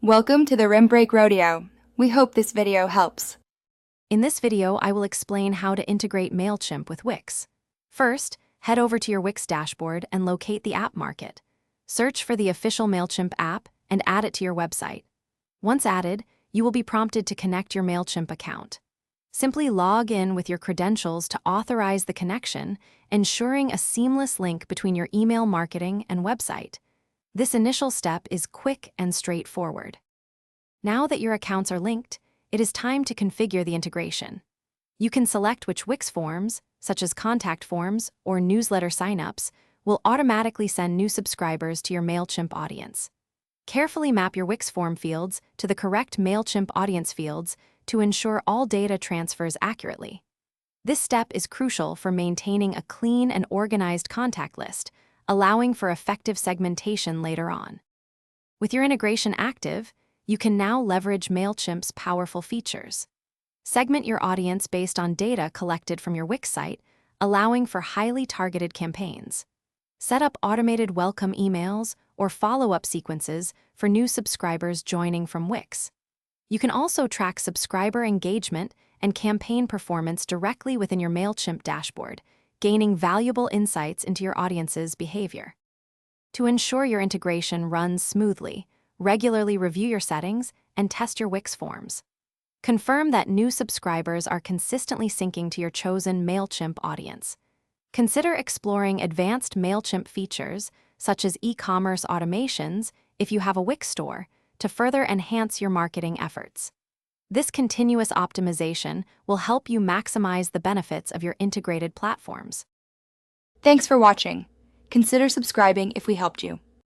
Welcome to the Rim Break Rodeo. We hope this video helps. In this video, I will explain how to integrate Mailchimp with Wix. First, head over to your Wix dashboard and locate the app market. Search for the official Mailchimp app and add it to your website. Once added, you will be prompted to connect your Mailchimp account. Simply log in with your credentials to authorize the connection, ensuring a seamless link between your email marketing and website. This initial step is quick and straightforward. Now that your accounts are linked, it is time to configure the integration. You can select which Wix forms, such as contact forms or newsletter signups, will automatically send new subscribers to your Mailchimp audience. Carefully map your Wix form fields to the correct Mailchimp audience fields to ensure all data transfers accurately. This step is crucial for maintaining a clean and organized contact list, allowing for effective segmentation later on. With your integration active, you can now leverage Mailchimp's powerful features. Segment your audience based on data collected from your Wix site, allowing for highly targeted campaigns. Set up automated welcome emails or follow-up sequences for new subscribers joining from Wix. You can also track subscriber engagement and campaign performance directly within your Mailchimp dashboard, gaining valuable insights into your audience's behavior. To ensure your integration runs smoothly, regularly review your settings and test your Wix forms. Confirm that new subscribers are consistently syncing to your chosen Mailchimp audience. Consider exploring advanced Mailchimp features, such as e-commerce automations, if you have a Wix store, to further enhance your marketing efforts. This continuous optimization will help you maximize the benefits of your integrated platforms. Thanks for watching. Consider subscribing if we helped you.